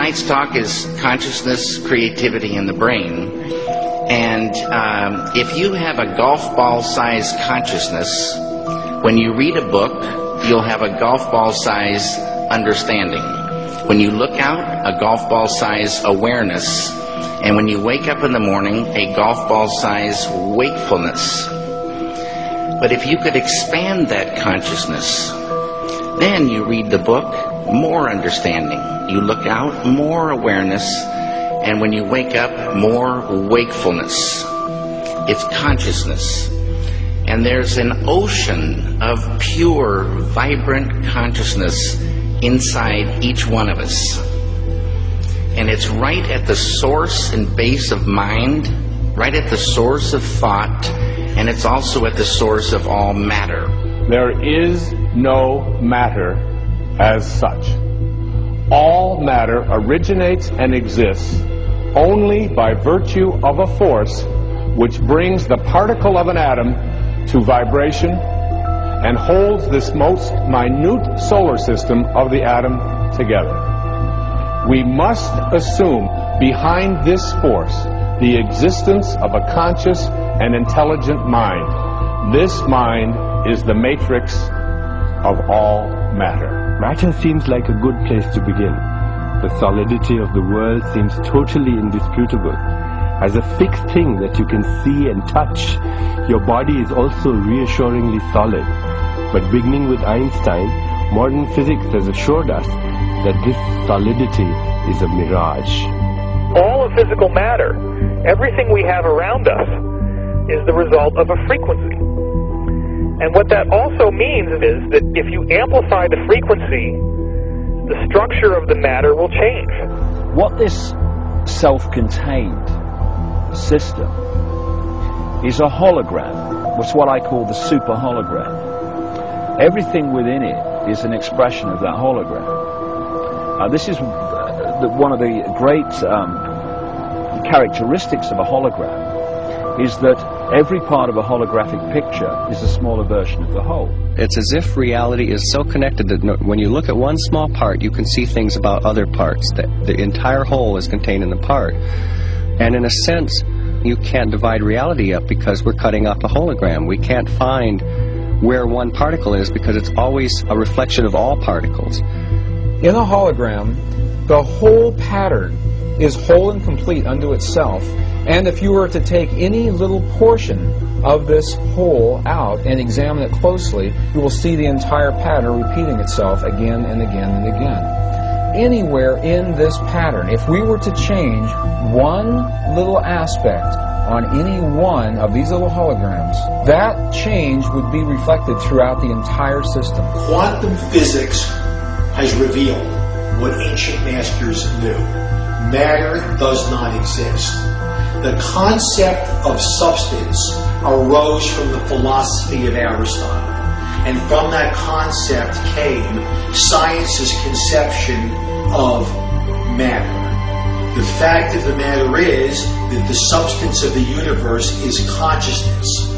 tonight's talk is consciousness, creativity, and the brain. And if you have a golf ball-sized consciousness, when you read a book, you'll have a golf ball-sized understanding. When you look out, a golf ball-sized awareness. And when you wake up in the morning, a golf ball-sized wakefulness. But if you could expand that consciousness, then you read the book, more understanding. You look out, more awareness. And when you wake up, more wakefulness. It's consciousness. And there's an ocean of pure, vibrant consciousness inside each one of us. And it's right at the source and base of mind, right at the source of thought, and it's also at the source of all matter. There is no matter as such. All matter originates and exists only by virtue of a force which brings the particle of an atom to vibration and holds this most minute solar system of the atom together. We must assume behind this force the existence of a conscious and intelligent mind. This mind is the matrix of all matter. Matter seems like a good place to begin. The solidity of the world seems totally indisputable. As a fixed thing that you can see and touch, your body is also reassuringly solid. But beginning with Einstein, modern physics has assured us that this solidity is a mirage. All of physical matter, everything we have around us, is the result of a frequency. And what that also means is that if you amplify the frequency, the structure of the matter will change. What this self-contained system is a hologram. It's what I call the super hologram. Everything within it is an expression of that hologram. This is one of the great characteristics of a hologram, is that every part of a holographic picture is a smaller version of the whole. It's as if reality is so connected that when you look at one small part, you can see things about other parts. That the entire whole is contained in the part. And in a sense, you can't divide reality up because we're cutting off a hologram. We can't find where one particle is because it's always a reflection of all particles. In a hologram, the whole pattern is whole and complete unto itself, and if you were to take any little portion of this whole out and examine it closely, you will see the entire pattern repeating itself again and again and again. Anywhere in this pattern, if we were to change one little aspect on any one of these little holograms, that change would be reflected throughout the entire system. Quantum physics has revealed what ancient masters knew. Matter does not exist. The concept of substance arose from the philosophy of Aristotle. And from that concept came science's conception of matter. The fact of the matter is that the substance of the universe is consciousness.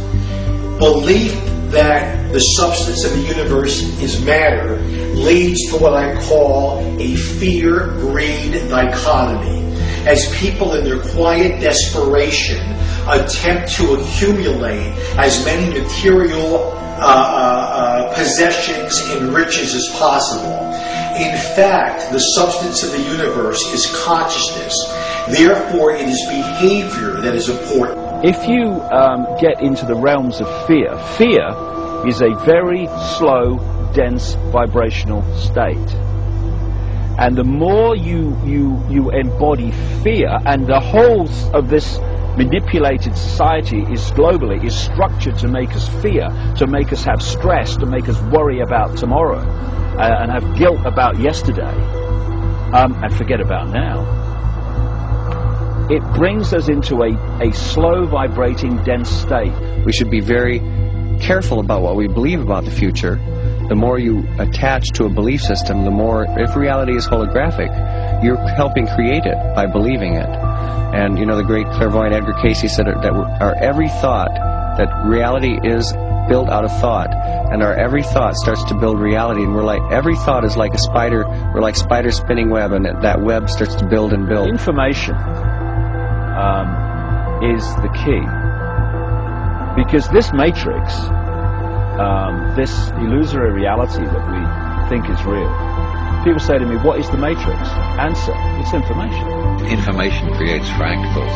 Belief that the substance of the universe is matter leads to what I call a fear-greed dichotomy. As people in their quiet desperation attempt to accumulate as many material possessions and riches as possible. In fact, the substance of the universe is consciousness. Therefore, it is behavior that is important. If you get into the realms of fear, fear is a very slow, dense, vibrational state. And the more you embody fear, and the whole of this manipulated society is globally is structured to make us fear, to make us have stress, to make us worry about tomorrow, and have guilt about yesterday, and forget about now. It brings us into a slow vibrating dense state. We should be very careful about what we believe about the future. The more you attach to a belief system, the more, if reality is holographic, you're helping create it by believing it. And you know, the great clairvoyant Edgar Cayce said that our every thought, that reality is built out of thought, and our every thought starts to build reality, and we're like, every thought is like a spider, we're like spider spinning web, and that web starts to build and build. Information is the key, because this matrix, this illusory reality that we think is real, people say to me, what is the matrix? Answer, it's information. Information creates fractals.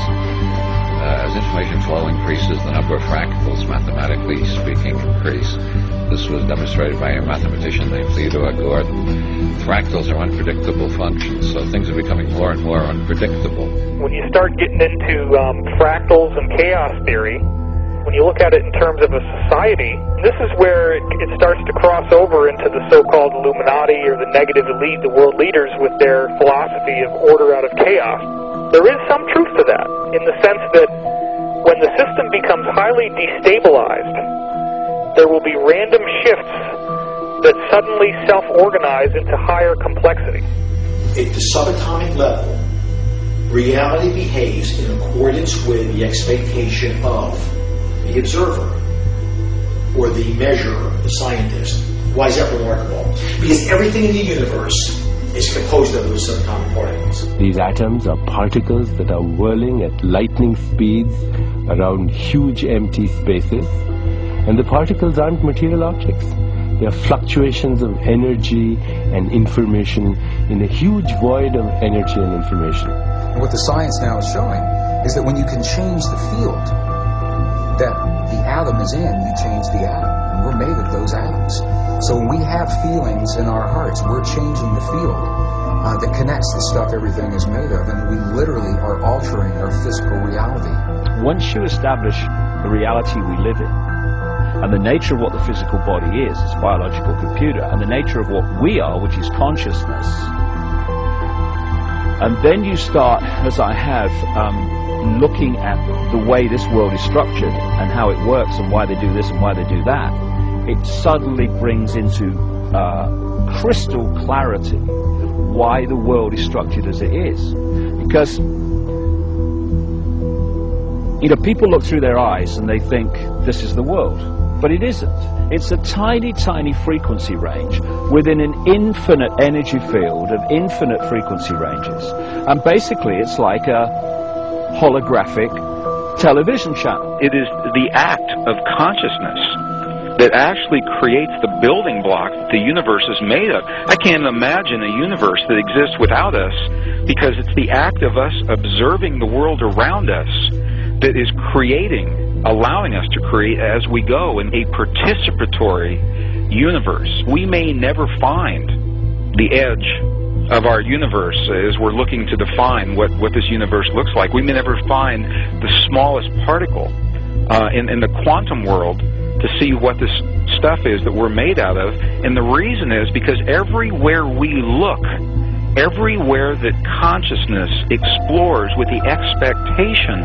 As information flow increases, the number of fractals, mathematically speaking, increase. This was demonstrated by a mathematician named Theodore Gordon. Fractals are unpredictable functions, so things are becoming more and more unpredictable. When you start getting into fractals and chaos theory, when you look at it in terms of a society, this is where it starts to cross over into the so-called Illuminati or the negative elite, the world leaders with their philosophy of order out of chaos. There is some truth to that, in the sense that when the system becomes highly destabilized, there will be random shifts that suddenly self-organize into higher complexity. At the subatomic level, reality behaves in accordance with the expectation of the observer, or the measurer, the scientist. Why is that remarkable? Because everything in the universe is composed of those subatomic particles. These atoms are particles that are whirling at lightning speeds around huge empty spaces, and the particles aren't material objects. They are fluctuations of energy and information in a huge void of energy and information. What the science now is showing is that when you can change the field that the atom is in, you change the atom. And we're made of those atoms. So when we have feelings in our hearts, we're changing the field that connects the stuff everything is made of, and we literally are altering our physical reality. Once you establish the reality we live in, and the nature of what the physical body is, it's a biological computer, and the nature of what we are, which is consciousness, and then you start, as I have, looking at the way this world is structured and how it works and why they do this and why they do that, it suddenly brings into crystal clarity why the world is structured as it is. Because, you know, people look through their eyes and they think this is the world, but it isn't. It's a tiny, tiny frequency range within an infinite energy field of infinite frequency ranges. And basically it's like a holographic television channel. It is the act of consciousness that actually creates the building block that the universe is made of. I can't imagine a universe that exists without us, because it's the act of us observing the world around us that is creating, allowing us to create as we go in a participatory universe. We may never find the edge of our universe as we're looking to define what this universe looks like. We may never find the smallest particle in the quantum world to see what this stuff is that we're made out of. And the reason is because everywhere we look, everywhere that consciousness explores with the expectation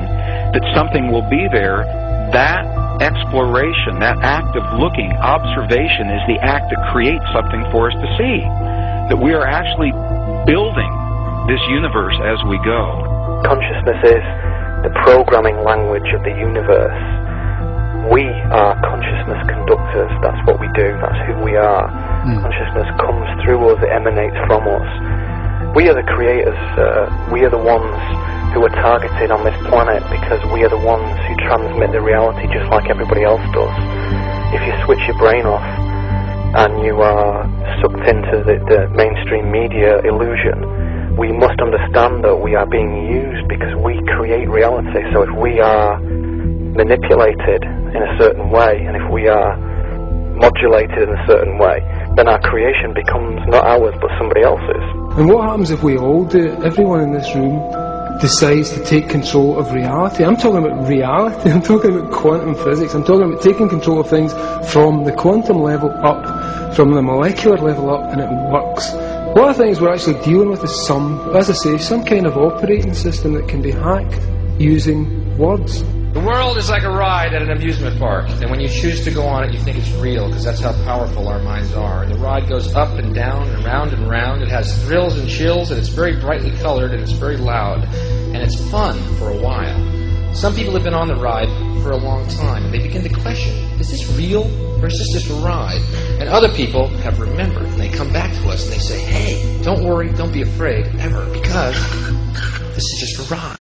that something will be there, that exploration, that act of looking, observation, is the act that creates something for us to see. That we are actually building this universe as we go. Consciousness is the programming language of the universe. We are consciousness conductors. That's what we do. That's who we are. Consciousness comes through us. It emanates from us. We are the creators. We are the ones who are targeted on this planet because we are the ones who transmit the reality just like everybody else does. If you switch your brain off and you are sucked into the mainstream media illusion, we must understand that we are being used because we create reality. So if we are manipulated in a certain way, and if we are modulated in a certain way, then our creation becomes not ours but somebody else's. And what happens if we all do it? Everyone in this room decides to take control of reality. I'm talking about reality, I'm talking about quantum physics, I'm talking about taking control of things from the quantum level up, from the molecular level up, and it works. One of the things we're actually dealing with is as I say, some kind of operating system that can be hacked using words. The world is like a ride at an amusement park, and when you choose to go on it, you think it's real, because that's how powerful our minds are. The ride goes up and down and round and round. It has thrills and chills, and it's very brightly colored, and it's very loud, and it's fun for a while. Some people have been on the ride for a long time, and they begin to question, is this real, or is this just a ride? And other people have remembered, and they come back to us, and they say, hey, don't worry, don't be afraid, ever, because this is just a ride.